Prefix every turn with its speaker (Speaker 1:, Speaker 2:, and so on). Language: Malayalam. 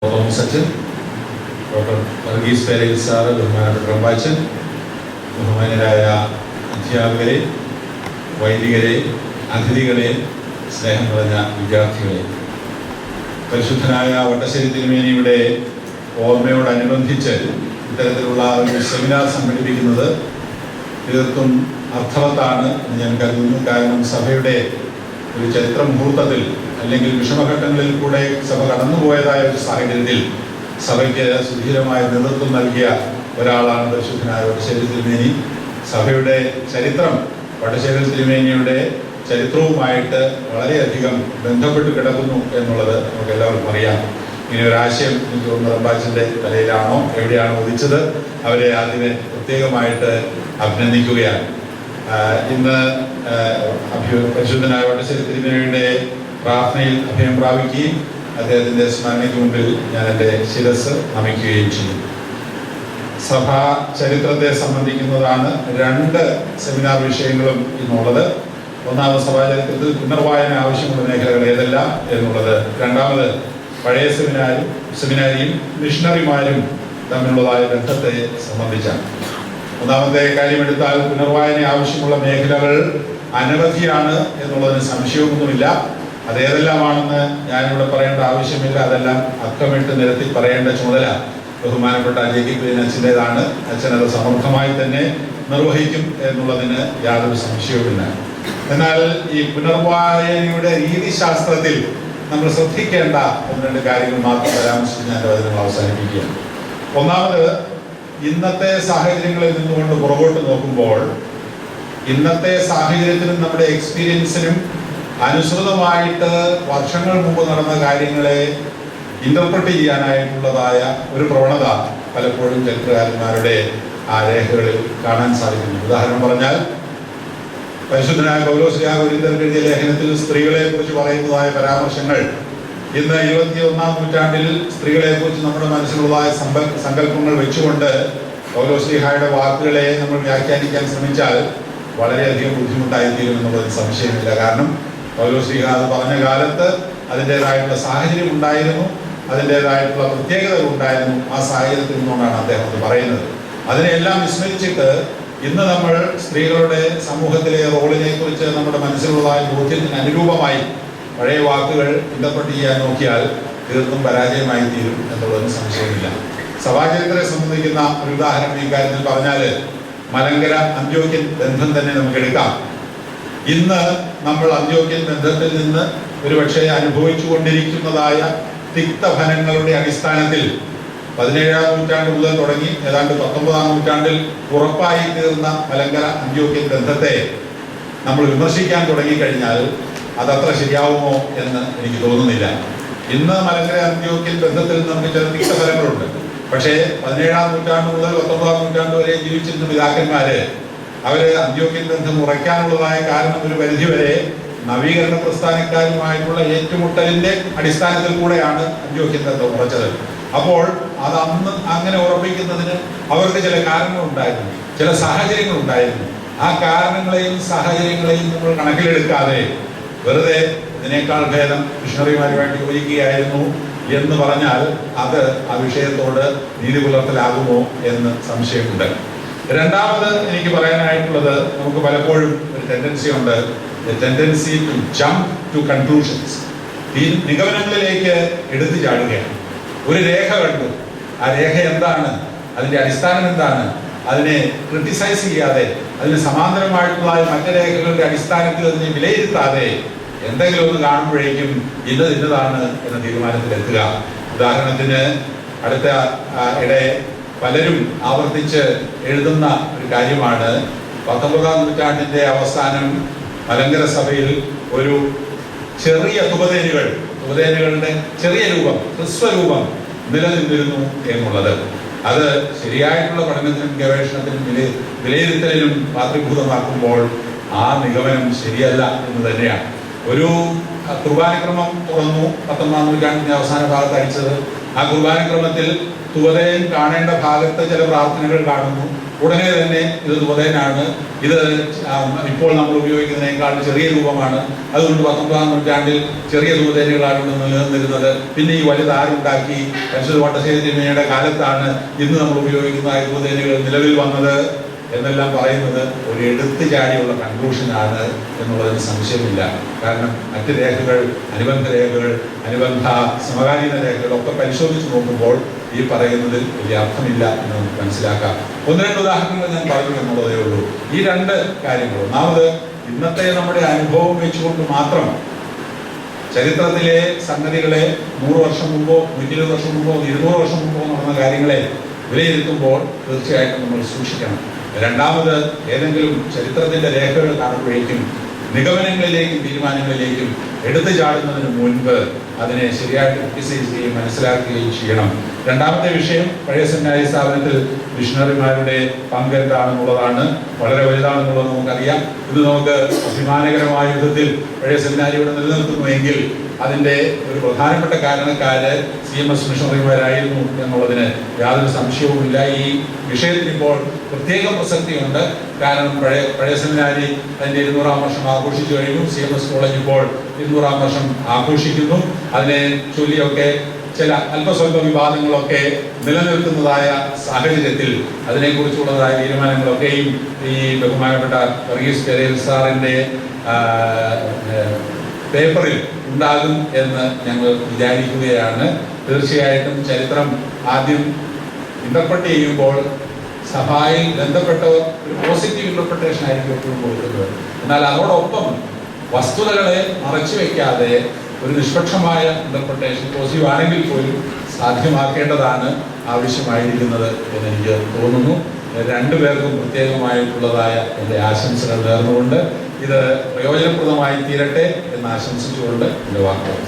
Speaker 1: തോമസ് അച്ഛൻ, ഡോക്ടർ വർഗീസ് പേരയിൽ സാറ്, ബഹുമാനപ്പെട്ട റമ്പാച്ചൻ, ബഹുമാനരായ അധ്യാപകരെ, വൈദികരെ, അതിഥികളെ, സ്നേഹം നിറഞ്ഞ വിദ്യാർത്ഥികളെ, പരിശുദ്ധനായ വട്ടശ്ശേരി തിരുമേനിയുടെ ഓർമ്മയോടനുബന്ധിച്ച് ഇത്തരത്തിലുള്ള ഒരു സെമിനാർ സംഘടിപ്പിക്കുന്നത് തീർത്തും അർത്ഥവത്താണ് എന്ന് ഞാൻ കരുതുന്നു. കാരണം സഭയുടെ ഒരു ചരിത്ര മുഹൂർത്തത്തിൽ അല്ലെങ്കിൽ വിഷമഘട്ടങ്ങളിൽ കൂടെ സഭ കടന്നുപോയതായ ഒരു സാഹചര്യത്തിൽ സഭയ്ക്ക് സുധീരമായ നേതൃത്വം നൽകിയ ഒരാളാണ് പരിശുദ്ധനായ വട്ടശ്ശേരി തിരുമേനി. സഭയുടെ ചരിത്രം വട്ടശ്ശേരി തിരുമേനിയുടെ ചരിത്രവുമായിട്ട് വളരെയധികം ബന്ധപ്പെട്ട് കിടക്കുന്നു എന്നുള്ളത് നമുക്ക് എല്ലാവർക്കും അറിയാം. ഇങ്ങനെ ഒരു ആശയം എനിക്ക് തോന്നുന്നു റമ്പാച്ചൻ്റെ തലയിലാണോ എവിടെയാണോ ഉദിച്ചത്, അവരെ ആദ്യമേ പ്രത്യേകമായിട്ട് അഭിനന്ദിക്കുകയാണ്. ഇന്ന് പരിശുദ്ധനായ വട്ടശ്ശേരി തിരുമേനിയുടെ പ്രാർത്ഥനയിൽ അഭയം പ്രാപിക്കുകയും അദ്ദേഹത്തിൻ്റെ സ്മരണയ്ക്ക് മുമ്പിൽ ഞാൻ എൻ്റെ ശിരസ് നമിക്കുകയും ചെയ്യും. സഭാ ചരിത്രത്തെ സംബന്ധിക്കുന്നതാണ് രണ്ട് സെമിനാർ വിഷയങ്ങളും ഇന്നുള്ളത്. ഒന്നാമത് സഭാചരിത്രത്തിൽ പുനർവായന ആവശ്യമുള്ള മേഖലകൾ ഏതെല്ലാം എന്നുള്ളത്, രണ്ടാമത് പഴയ സെമിനാരിയും മിഷണറിമാരും തമ്മിലുള്ളതായ ബന്ധത്തെ സംബന്ധിച്ചാണ്. ഒന്നാമത്തെ കാര്യമെടുത്താൽ പുനർവായന ആവശ്യമുള്ള മേഖലകൾ അനവധിയാണ് എന്നുള്ളതിന് സംശയമൊന്നുമില്ല. അതേതെല്ലാമാണെന്ന് ഞാനിവിടെ പറയേണ്ട ആവശ്യമില്ല. അതെല്ലാം അക്കമിട്ട് നിരത്തി പറയേണ്ട ചുമതല ബഹുമാനപ്പെട്ട ജെ.കെ. കുര്യൻ അച്ഛൻ്റെതാണ്. അച്ഛൻ അത് സമർത്ഥമായി തന്നെ നിർവഹിക്കും എന്നുള്ളതിന് യാതൊരു സംശയവുമില്ല. എന്നാൽ ഈ പുനർവായനയുടെ രീതിശാസ്ത്രത്തിൽ നമ്മൾ ശ്രദ്ധിക്കേണ്ട ഒന്ന് രണ്ട് കാര്യങ്ങൾ മാത്രം പരാമർശിച്ച് ഞാൻ വചനങ്ങൾ അവസാനിപ്പിക്കുകയാണ്. ഒന്നാമത്, ഇന്നത്തെ സാഹചര്യങ്ങളിൽ നിന്നുകൊണ്ട് പുറകോട്ട് നോക്കുമ്പോൾ ഇന്നത്തെ സാഹചര്യത്തിനും നമ്മുടെ എക്സ്പീരിയൻസിനും അനുസൃതമായിട്ട് വർഷങ്ങൾ മുമ്പ് നടന്ന കാര്യങ്ങളെ ഇന്റർപ്രറ്റ് ചെയ്യാനായിട്ടുള്ളതായ ഒരു പ്രവണത പലപ്പോഴും ചരിത്രകാരന്മാരുടെ ആ രേഖകളിൽ കാണാൻ സാധിക്കുന്നു. ഉദാഹരണം പറഞ്ഞാൽ, പരിശുദ്ധനായ പൗലോസ് കൊരിന്ത്യർക്ക് എഴുതിയ ലേഖനത്തിൽ സ്ത്രീകളെ കുറിച്ച് പറയുന്നതായ പരാമർശങ്ങൾ ഇന്ന് 21-ാം നൂറ്റാണ്ടിൽ സ്ത്രീകളെ കുറിച്ച് നമ്മുടെ മനസ്സിലുള്ളതായ സങ്കല്പങ്ങൾ വെച്ചുകൊണ്ട് പൗലോസ്ലീഹായുടെ വാക്കുകളെ നമ്മൾ വ്യാഖ്യാനിക്കാൻ ശ്രമിച്ചാൽ വളരെയധികം ബുദ്ധിമുട്ടായിത്തീരും എന്നുള്ളതിന് സംശയമില്ല. കാരണം പൗലോസ്ലീഹ അത് പറഞ്ഞ കാലത്ത് അതിൻ്റെതായിട്ടുള്ള സാഹചര്യം ഉണ്ടായിരുന്നു, അതിൻ്റെതായിട്ടുള്ള പ്രത്യേകതകൾ ഉണ്ടായിരുന്നു. ആ സാഹചര്യത്തിൽ നിന്നുകൊണ്ടാണ് അദ്ദേഹം അത് പറയുന്നത്. അതിനെല്ലാം വിസ്മരിച്ചിട്ട് ഇന്ന് നമ്മൾ സ്ത്രീകളുടെ സമൂഹത്തിലെ റോളിനെ കുറിച്ച് നമ്മുടെ മനസ്സിലുള്ളതായ ബോധ്യത്തിന് അനുരൂപമായി പഴയ വാക്കുകൾ ഇന്റർപ്രറ്റ് ചെയ്യാൻ നോക്കിയാൽ തീർത്തും പരാജയമായി തീരും എന്നുള്ളതിന് സംശയമില്ല. സഭാചരിത്രത്തെ സംബന്ധിക്കുന്ന ഒരു ഉദാഹരണം ഈ കാര്യത്തിൽ പറഞ്ഞാൽ മലങ്കര അന്ത്യോക്യൻ ബന്ധം തന്നെ നമുക്ക് എടുക്കാം. ഇന്ന് നമ്മൾ അന്ത്യോക്യൻ ബന്ധത്തിൽ നിന്ന് ഒരുപക്ഷെ അനുഭവിച്ചു കൊണ്ടിരിക്കുന്നതായ തിക്തഫലങ്ങളുടെ അടിസ്ഥാനത്തിൽ 17-ാം നൂറ്റാണ്ട് മുതൽ തുടങ്ങി ഏതാണ്ട് 19-ാം നൂറ്റാണ്ടിൽ ഉറപ്പായി തീർന്ന മലങ്കര അന്ത്യോക്യൻ ബന്ധത്തെ നമ്മൾ വിമർശിക്കാൻ തുടങ്ങിക്കഴിഞ്ഞാൽ അതത്ര ശരിയാവുമോ എന്ന് എനിക്ക് തോന്നുന്നില്ല. ഇന്ന് മലങ്കര അന്ത്യോക്യൻ ബന്ധത്തിൽ നമുക്ക് ചില തിക്തഫലങ്ങളുണ്ട്. പക്ഷേ 17-ാം നൂറ്റാണ്ട് മുതൽ 19-ാം നൂറ്റാണ്ട് വരെ ജീവിച്ചിരുന്ന പിതാക്കന്മാര് അവര് അന്ത്യോക്യൻ ബന്ധം ഉറയ്ക്കാനുള്ളതായ കാരണം ഒരു പരിധിവരെ നവീകരണ പ്രസ്ഥാനക്കാരുമായിട്ടുള്ള ഏറ്റുമുട്ടലിന്റെ അടിസ്ഥാനത്തിൽ കൂടെയാണ് അന്ത്യോക്യൻ ബന്ധം ഉറച്ചത്. അപ്പോൾ അത് അന്ന് അങ്ങനെ ഉറപ്പിക്കുന്നതിന് അവർക്ക് ചില കാരണങ്ങളുണ്ടായിരുന്നു, ചില സാഹചര്യങ്ങളുണ്ടായിരുന്നു. ആ കാരണങ്ങളെയും സാഹചര്യങ്ങളെയും നമ്മൾ കണക്കിലെടുക്കാതെ വെറുതെ ഇതിനേക്കാൾ ഭേദം മിഷണറിമാരുമായിട്ട് യോജിക്കുകയായിരുന്നു എന്ന് പറഞ്ഞാൽ അത് ആ വിഷയത്തോട് നീതി പുലർത്തലാകുമോ എന്ന് സംശയമുണ്ട്. രണ്ടാമത് എനിക്ക് പറയാനായിട്ടുള്ളത്, നമുക്ക് പലപ്പോഴും ഒരു ടെൻഡൻസി ഉണ്ട്, tendency to jump to conclusions. ഈ നിഗമനങ്ങളിലേക്ക് എടുത്തു ചാടുകയാണ്. ഒരു രേഖ കണ്ടു, ആ രേഖ എന്താണ്, അതിന്റെ അടിസ്ഥാനം എന്താണ്, അതിനെ ക്രിട്ടിസൈസ് ചെയ്യാതെ അതിന് സമാന്തരമായിട്ടുള്ള മറ്റു രേഖകളുടെ അടിസ്ഥാനത്തിൽ അതിനെ വിലയിരുത്താതെ എന്തെങ്കിലും ഒന്ന് കാണുമ്പോഴേക്കും ഇന്നതാണ് എന്ന തീരുമാനത്തിലെത്തുക. ഉദാഹരണത്തിന് അടുത്ത ഇടെ പലരും ആവർത്തിച്ച് എഴുതുന്ന ഒരു കാര്യമാണ്, 19-ാം നൂറ്റാണ്ടിന്റെ അവസാനം മലങ്കര സഭയിൽ ഒരു ചെറിയ ഉപദേനുകളുടെ ചെറിയ രൂപം, ഹ്രസ്വരൂപം നിലനിന്നിരുന്നു എന്നുള്ളത്. അത് ശരിയായിട്ടുള്ള പഠനത്തിനും ഗവേഷണത്തിനും വിലയിരുത്തലിനും പാത്രീഭൂതമാക്കുമ്പോൾ ആ നിഗമനം ശരിയല്ല എന്ന് തന്നെയാണ്. ഒരു കുർബാനക്രമം തുറന്നു 19-ാം നൂറ്റാണ്ടിന്റെ അവസാന ഭാഗത്ത് അയച്ചത് ആ കുർബാനക്രമത്തിൽ തുവതയൻ കാണേണ്ട ഭാഗത്ത് ചില പ്രാർത്ഥനകൾ കാണുന്നു. ഉടനെ തന്നെ ഇത് തുവതയനാണ്, ഇത് ഇപ്പോൾ നമ്മൾ ഉപയോഗിക്കുന്നതിനേക്കാൾ ചെറിയ രൂപമാണ്, അതുകൊണ്ട് 19-ാം നൂറ്റാണ്ടിൽ ചെറിയ തുവതയനുകളാണ് നിലനിന്നിരുന്നത്. പിന്നെ ഈ വലുത് ആരുണ്ടാക്കി? പരിശുദ്ധ വട്ടശ്ശേരി തിരുമേനിയുടെ കാലത്താണ് ഇന്ന് നമ്മൾ ഉപയോഗിക്കുന്ന തുവതയനുകൾ നിലവിൽ വന്നത് എന്നെല്ലാം പറയുന്നത് ഒരു എടുത്തു ചാടിയുള്ള കൺക്ലൂഷനാണ് എന്നുള്ളതിന് സംശയമില്ല. കാരണം മറ്റ് രേഖകൾ, അനുബന്ധ രേഖകൾ, അനുബന്ധ സമകാലീന രേഖകളൊക്കെ പരിശോധിച്ച് നോക്കുമ്പോൾ ഈ പറയുന്നതിൽ വലിയ അർത്ഥമില്ല എന്ന് നമുക്ക് മനസ്സിലാക്കാം. 1-2 ഉദാഹരണങ്ങൾ ഞാൻ പറഞ്ഞു എന്നുള്ളതേ ഉള്ളൂ. ഈ 2 കാര്യങ്ങൾ, ഒന്നാമത് ഇന്നത്തെ നമ്മുടെ അനുഭവം വെച്ചുകൊണ്ട് മാത്രം ചരിത്രത്തിലെ സംഗതികളെ 100 വർഷം മുമ്പോ 120 വർഷം മുമ്പോ 200 വർഷം മുമ്പോ നടന്ന കാര്യങ്ങളെ വിലയിരുത്തുമ്പോൾ തീർച്ചയായിട്ടും നമ്മൾ സൂക്ഷിക്കണം. രണ്ടാമത്, ഏതെങ്കിലും ചരിത്രത്തിന്റെ രേഖകൾ കാണുമ്പോഴേക്കും നിഗമനങ്ങളിലേക്കും തീരുമാനങ്ങളിലേക്കും എടുത്തു ചാടുന്നതിന് മുൻപ് അതിനെ ശരിയായിട്ട് ക്രിട്ടിസൈസ് ചെയ്യുകയും മനസ്സിലാക്കുകയും ചെയ്യണം. രണ്ടാമത്തെ വിഷയം, പഴയ സെമിനാരി സ്ഥാപനത്തിൽ മിഷണറിമാരുടെ പങ്ക് എന്താണെന്നുള്ളതാണ്. വളരെ വലുതാണെന്നുള്ളത് നമുക്കറിയാം. ഇത് നമുക്ക് അഭിമാനകരമായ വിധത്തിൽ പഴയ സെമിനാരി ഇവിടെ നിലനിർത്തുന്നുവെങ്കിൽ അതിൻ്റെ ഒരു പ്രധാനപ്പെട്ട കാരണക്കാര് CMS മിഷണറിമാരായിരുന്നു എന്നുള്ളതിന് യാതൊരു സംശയവുമില്ല. ഈ വിഷയത്തിന് ഇപ്പോൾ പ്രത്യേക പ്രസക്തിയുണ്ട്. കാരണം പഴയ സെമിനാരി അതിൻ്റെ 200-ാം വർഷം ആഘോഷിച്ചു കഴിഞ്ഞു. CMS കോളേജ് ഇപ്പോൾ 200-ാം വർഷം ആഘോഷിക്കുന്നു. അതിനെ ചൊല്ലിയൊക്കെ ചില അല്പസ്വല്പ വിവാദങ്ങളൊക്കെ നിലനിൽക്കുന്നതായ സാഹചര്യത്തിൽ അതിനെക്കുറിച്ചുള്ളതായ തീരുമാനങ്ങളൊക്കെയും ഈ ബഹുമാനപ്പെട്ട വർഗീസ് പെരേൽ സാറിൻ്റെ പേപ്പറിൽ ഉണ്ടാകും എന്ന് ഞങ്ങൾ വിചാരിക്കുകയാണ്. തീർച്ചയായിട്ടും ചരിത്രം ആദ്യം ഇന്റർപ്രറ്റ് ചെയ്യുമ്പോൾ സഭയിൽ ബന്ധപ്പെട്ടവർ ഒരു പോസിറ്റീവ് ഇന്റർപ്രിട്ടേഷൻ ആയിരിക്കും എപ്പോഴും കൊടുക്കുന്നത്. എന്നാൽ അതോടൊപ്പം വസ്തുതകളെ മറച്ചു വയ്ക്കാതെ ഒരു നിഷ്പക്ഷമായ ഇന്റർപ്രിട്ടേഷൻ പോസിറ്റീവ് ആണെങ്കിൽ പോലും സാധ്യമാക്കേണ്ടതാണ് ആവശ്യമായിരിക്കുന്നത് എന്നെനിക്ക് തോന്നുന്നു. 2 പേർക്കും പ്രത്യേകമായിട്ടുള്ളതായ എൻ്റെ ആശംസകൾ നേർന്നുകൊണ്ട് ഇത് പ്രയോജനപ്രദമായി തീരട്ടെ എന്ന് ആശംസിച്ചുകൊണ്ട് എൻ്റെ വാക്കുകൾ